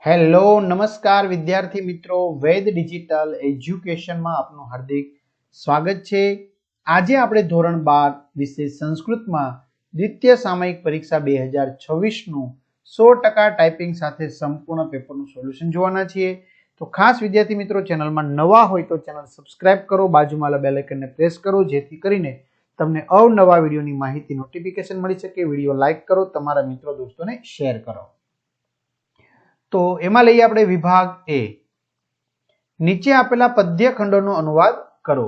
Hello નમસ્કાર વિદ્યાર્થી મિત્રો, વેદ ડિજિટલ એજ્યુકેશનમાં આપનું હાર્દિક સ્વાગત છે। આજે આપણે ધોરણ 12 વિષય સંસ્કૃતમાં દ્વિતીય સામયિક પરીક્ષા 2026 100% ટાઈપિંગ સાથે સંપૂર્ણ પેપરનું સોલ્યુશન જોવાના છીએ। તો ખાસ વિદ્યાર્થી મિત્રો, ચેનલમાં નવા હોય તો ચેનલ સબસ્ક્રાઇબ કરો, બાજુમાં બેલ આઇકનને પ્રેસ કરો જેથી કરીને તમને અવનવા વિડીયોની માહિતી નોટિફિકેશન મળી શકે। વિડીયો લાઈક કરો, તમારા મિત્રો દોસ્તોને શેર કરો। તો એમાં લઈએ આપણે વિભાગ એ। નીચે આપેલા પદ્યખંડોનો અનુવાદ કરો।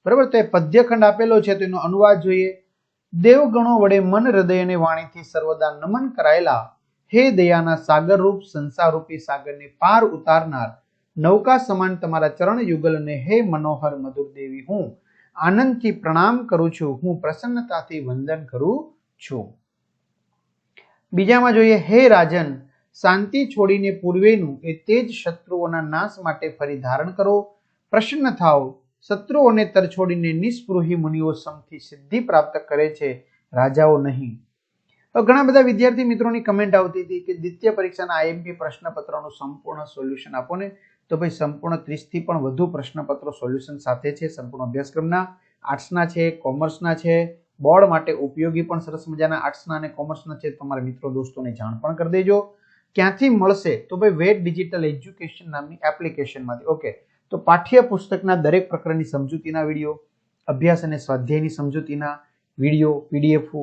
બરાબર, તો એ પદ્યખંડ આપેલો છે તો એનો અનુવાદ જોઈએ। દેવગણો વડે મન હૃદય અને વાણીથી સર્વદા નમન કરાયેલા હે દયાના સાગર રૂપ સંસારરૂપી સાગરને પાર ઉતારનાર નૌકા સમાન તમારા ચરણ યુગલને હે મનોહર મધુર દેવી હું આનંદથી પ્રણામ કરું છું, હું પ્રસન્નતાથી વંદન કરું છું। બીજામાં જોઈએ, હે રાજન શાંતિ છોડીને પૂર્વેનું એ તેજ શત્રુઓના નાશ માટે ફરી ધારણ કરો, પ્રસન્ન થાઓ, શત્રુઓને તરછોડીને નિસ્પૃહી મુનિઓ સમથી સિદ્ધિ પ્રાપ્ત કરે છે, રાજાઓ નહીં। તો ઘણા બધા વિદ્યાર્થી મિત્રોની કમેન્ટ આવતી હતી કે દ્વિતીય પરીક્ષાના આઈએમપી પ્રશ્નપત્રનું સંપૂર્ણ સોલ્યુશન આપો ને, તો ભાઈ સંપૂર્ણ 30 થી પણ વધુ પ્રશ્નપત્રો સોલ્યુશન સાથે છે, સંપૂર્ણ અભ્યાસક્રમના, આર્ટ્સના છે, કોમર્સના છે, બોર્ડ માટે ઉપયોગી પણ સરસ મજાના આર્ટ્સના અને કોમર્સના છે। તમારા મિત્રો દોસ્તોને જાણ પણ કરી દેજો। ક્યાંથી મળશે? તો ભાઈ વેદ ડિજિટલ એજ્યુકેશન નામની એપ્લિકેશનમાંથી। ઓકે, તો પાઠ્ય પુસ્તકના દરેક પ્રકરણની સમજૂતીના વિડીયો, અભ્યાસ અને સ્વાધ્યાયની સમજૂતીના વિડીયો, પીડીએફ,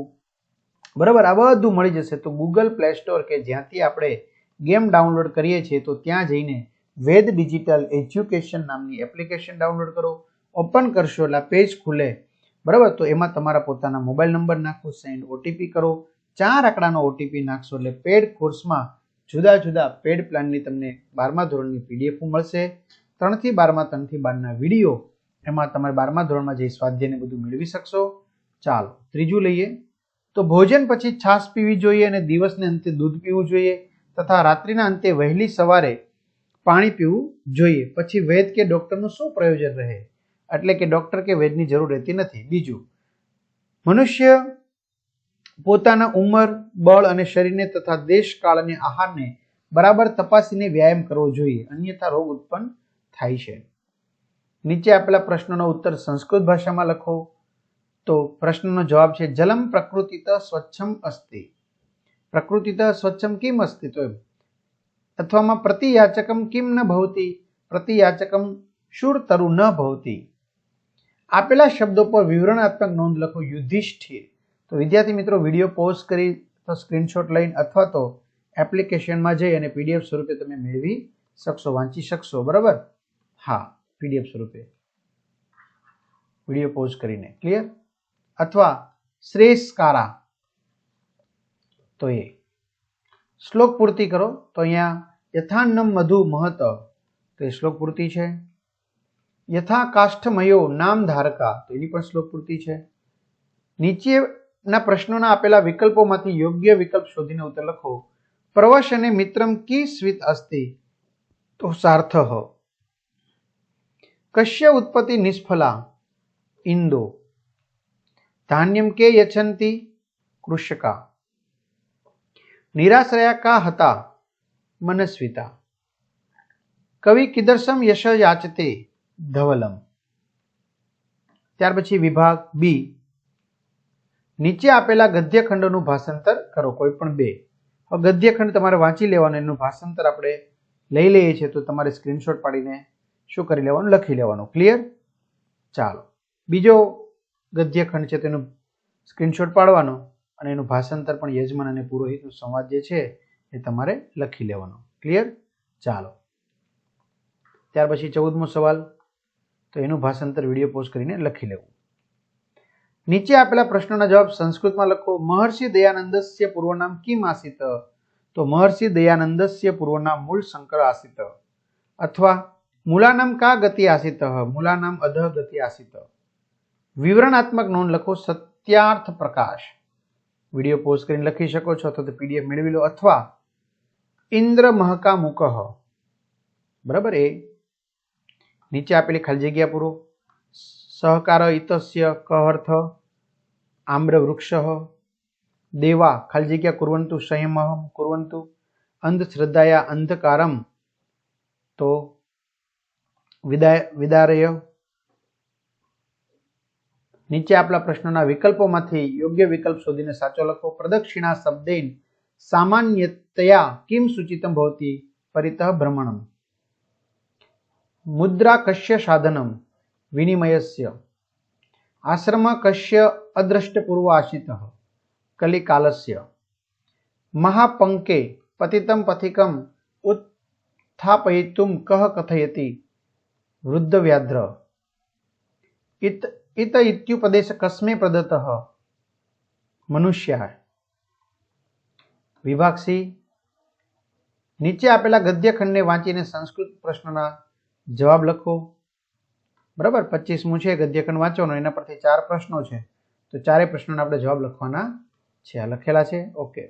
બરાબર, આ બધું મળી જશે। તો ગૂગલ પ્લે સ્ટોર કે જ્યાંથી આપણે ગેમ ડાઉનલોડ કરીએ છીએ તો ત્યાં જઈને વેદ ડિજિટલ એજ્યુકેશન નામની એપ્લિકેશન ડાઉનલોડ કરો। ઓપન કરશો એટલે પેજ ખુલે, બરાબર, તો એમાં તમારા પોતાના મોબાઈલ નંબર નાખો, સેન્ડ ઓટીપી કરો, 4 આંકડાનો ઓટીપી નાખશો એટલે પેડ કોર્સમાં જુદા જુદા પેડ પ્લાનની તમને 12મા ધોરણની પીડીએફ મળશે, 3 થી 12માં 3 થી 12ના વિડીયો, એમાં તમારે 12મા ધોરણમાં જે સ્વાધ્યાયને બધું મેળવી શકશો। ચાલો ત્રીજું લઈએ, તો ભોજન પછી છાશ પીવી જોઈએ અને દિવસને અંતે દૂધ પીવું જોઈએ તથા રાત્રિના અંતે વહેલી સવારે પાણી પીવું જોઈએ। પછી વૈદ કે ડોક્ટરનું શું પ્રયોજન રહે? એટલે કે ડોક્ટર કે વૈદની જરૂર રહેતી નથી। બીજું, મનુષ્ય પોતાના ઉંમર, બળ અને શરીરને તથા દેશ કાળ અને આહારને બરાબર તપાસીને વ્યાયામ કરવો જોઈએ, અન્યથા રોગ ઉત્પન્ન થાય છે। નીચે આપેલા પ્રશ્નોનો ઉત્તર સંસ્કૃત ભાષામાં લખો। તો પ્રશ્નનો જવાબ છે જલમ પ્રકૃતિત સ્વચ્છમ અસ્તિ। પ્રકૃતિત સ્વચ્છમ કિમ અસ્તિ? તો અથવામાં પ્રતિયાચકમ કિમ ન ભવતી? પ્રતિયાચકમ શૂરતરુ ન ભવતી। આપેલા શબ્દો પર વિવરણાત્મક નોંધ લખો। યુધિષ્ઠિર। તો વિદ્યાર્થી મિત્રો, વિડીયો પોઝ કરી તો સ્ક્રીનશોટ લઈને અથવા તો એપ્લિકેશનમાં જઈ અને પીડીએફ સ્વરૂપે તમે મેળવી શકશો, વાંચી શકશો, બરાબર? હા, પીડીએફ સ્વરૂપે વિડીયો પોઝ કરીને, ક્લિયર? અથવા શ્રેષ્કારા, તો એ શ્લોક પૂર્તિ કરો। તો અહીંયા યથાન્નમ મધુ મહત, તો એ શ્લોક પૂર્તિ છે। યથા કાષ્ઠમયો નામ ધારકા, તો એની પણ શ્લોક પૂર્તિ છે। નીચેના પ્રશ્નોના આપેલા વિકલ્પોમાંથી યોગ્ય વિકલ્પ શોધીને ઉત્તર લખો। પ્રવશ અને મિત્રમ કી સ્વિત અસ્તિ? તો સાર્થઃ। કશ્ય ઉત્પત્તિ નિષ્ફલા? ઇન્દો। ધાન્યમ કે યચ્છન્તિ? કૃષકા। નિરાશ્રયા કા હતા? મનસ્વિતા। કવિ કીદર્શમ યશ યાચતે? ધવલમ। ત્યાર પછી વિભાગ બી, નીચે આપેલા ગદ્યખંડોનું ભાષાંતર કરો, કોઈ પણ 2। હવે ગદ્યખંડ તમારે વાંચી લેવાનું, એનું ભાષાંતર આપણે લઈ લઈએ છીએ તો તમારે સ્ક્રીનશોટ પાડીને શું કરી લેવાનું? લખી લેવાનું, ક્લિયર? ચાલો બીજો ગદ્યખંડ છે તેનું સ્ક્રીનશોટ પાડવાનો અને એનું ભાષાંતર પણ યજમાન અને પુરોહિતનો સંવાદ જે છે એ તમારે લખી લેવાનો, ક્લિયર? ચાલો ત્યાર પછી 14મો સવાલ, તો એનું ભાષાંતર વિડીયો પોઝ કરીને લખી લેવું। નીચે આપેલા પ્રશ્નોના જવાબ સંસ્કૃતમાં લખો। મહર્ષિ દયાનંદસ્ય પૂર્વનામ કિમ આસિત? તો મહર્ષિ દયાનંદસ્ય પૂર્વનામ મૂળ શંકર આસિત। અથવા મૂલાનામ કા ગતિ આસિત? મૂલાનામ અધઃ ગતિ આસિત। વિવરણાત્મક નોંધ લખો। સત્યાર્થ પ્રકાશ, વિડીયો પોઝ કરીને લખી શકો છો અથવા તો પીડીએફ મેળવી લો। અથવા ઇન્દ્ર મહકા મુકઃ, બરાબર? એ નીચે આપેલી ખાલી જગ્યા પૂરો। સહકાર ઇતસ્ય કહ અર્થ? આમ્ર વૃક્ષ। દેવા ખાલી જગ્યા કુર્વંતુ સંયમઃ કુર્વંતુ। અંધશ્રદ્ધાયા અંધકારમ તો વિદારય. નીચે આપેલા પ્રશ્નોના વિકલ્પોમાંથી યોગ્ય વિકલ્પ શોધીને સાચો લખો. પ્રદક્ષિણા શબ્દેન સામાન્યતયા કિમ સૂચિતમ ભવતિ પરિતઃ ભ્રમણમ. મુદ્રા કશ્ય સાધનમ વિનિમયસ્ય. આશ્રમ કશ્ય અદ્રષ્ટપૂર્વ આશિતઃ કલિકાલસ્ય. મહાપંકે પતિતમ પથિકમ ઉત્થાપયિતુમ કહ કથયતિ વૃદ્ધવ્યાધ્ર. इत इत्युपदेश कस्मे प्रदत्तः मनुष्याय. विभाग सी. નીચે આપેલા ગદ્યખંડને વાંચીને સંસ્કૃત પ્રશ્નના જવાબ લખો. બરાબર, 25મું છે ગદ્યખંડ વાંચવાનો, એના પરથી 4 પ્રશ્નો છે, તો 4 પ્રશ્નોના આપણે જવાબ લખવાના છે. આ લખેલા છે. ઓકે,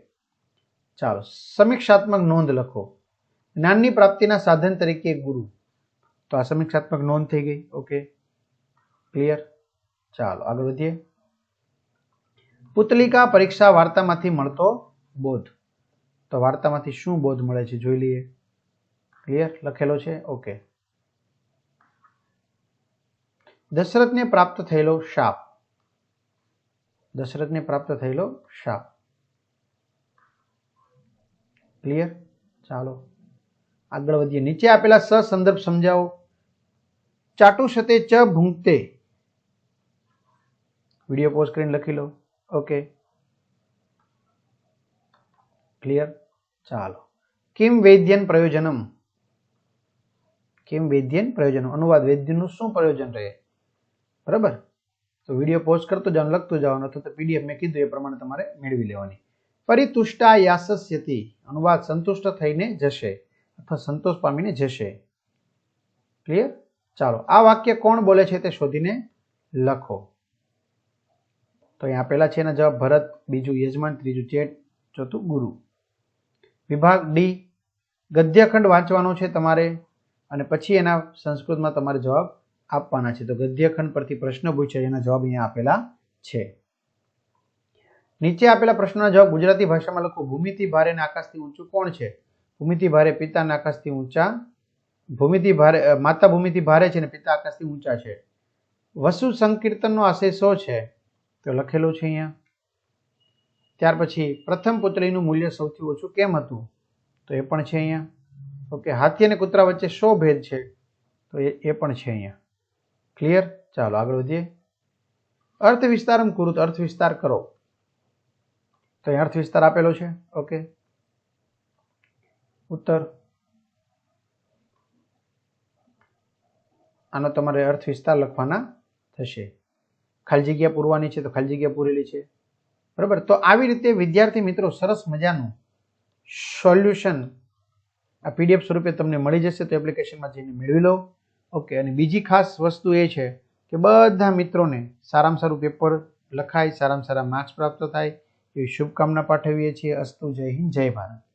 ચાલો. સમીક્ષાત્મક નોંધ લખો. જ્ઞાનની પ્રાપ્તિના સાધન તરીકે ગુરુ. તો આ સમીક્ષાત્મક નોંધ થઈ ગઈ. Okay, clear. ચાલો આગળ વધીએ. પુતલિકા પરીક્ષા વાર્તામાંથી મળતો બોધ. તો વાર્તામાંથી શું બોધ મળે છે જોઈ લઈએ. ક્લિયર, લખેલો છે. ઓકે. દશરથને પ્રાપ્ત થયેલો શાપ. દશરથને પ્રાપ્ત થયેલો શાપ. ક્લિયર. ચાલો આગળ વધીએ. નીચે આપેલા સંદર્ભ સમજાવો. ચાટુષતે ચ ભુંક્તે. વિડીયો પોઝ કરીને લખી લો. Okay, clear. ચાલો. કિમ વૈદ્યન પ્રયોજનમ. કિમ વૈદ્યન પ્રયોજનમ. અનુવાદ, વૈદ્યનું શું પ્રયોજન રહે. બરાબર, તો વિડીયો પોઝ કરતો જવાનું, લખતું જવાનું, અથવા તો પીડીએફ મેં કીધું એ પ્રમાણે તમારે મેળવી લેવાની. પરિતુષ્ટા યાસસ્યતિ. અનુવાદ, સંતુષ્ટ થઈને જશે અથવા સંતોષ પામીને જશે. ક્લિયર. ચાલો, આ વાક્ય કોણ બોલે છે તે શોધીને લખો. તો અહીં આપેલા છે એના જવાબ ભરત, બીજું યજમાન, ત્રીજું ચેટ, ચોથું ગુરુ. વિભાગ ડી. ગદ્યખંડ વાંચવાનો છે તમારે અને પછી એના સંસ્કૃતમાં તમારે જવાબ આપવાના છે. તો ગદ્યખંડ પરથી પ્રશ્ન પૂછે, એના જવાબ અહીંયા આપેલા છે. નીચે આપેલા પ્રશ્નોના જવાબ ગુજરાતી ભાષામાં લખો. ભૂમિથી ભારે અને આકાશથી ઊંચું કોણ છે? ભૂમિથી ભારે પિતા અને આકાશથી ઊંચા. માતા ભૂમિથી ભારે છે અને પિતા આકાશથી ઊંચા છે. વસુ સંકીર્તનનો આશય શો છે? તો લખેલું છે અહીંયા. ત્યાર પછી પ્રથમ પુત્રીનું મૂલ્ય સૌથી ઓછું કેમ હતું? તો એ પણ છે અહીંયા. ઓકે. હાથી અને કૂતરા વચ્ચે શો ભેદ છે? તો એ પણ છે અહીંયા. ક્લિયર. ચાલો આગળ વધીએ. અર્થ વિસ્તારમ કુરુ. તો અર્થ વિસ્તાર કરો. તો અહીં અર્થ વિસ્તાર આપેલો છે. ઓકે, ઉત્તર. આનો તમારે અર્થ વિસ્તાર લખવાના થશે. ખાલી જગ્યા પૂરવાની છે તો ખાલી જગ્યા પૂરેલી છે. બરાબર. તો આવી રીતે વિદ્યાર્થી મિત્રો સરસ મજાનું સોલ્યુશન આ પીડીએફ સ્વરૂપે તમને મળી જશે, તો એપ્લિકેશનમાં જઈને મેળવી લો. ઓકે. અને બીજી ખાસ વસ્તુ એ છે કે બધા મિત્રોને સારામાં સારું પેપર લખાય, સારામાં સારા માર્ક્સ પ્રાપ્ત થાય એવી શુભકામના પાઠવીએ છીએ. અસ્તુ. જય હિન્દ, જય ભારત.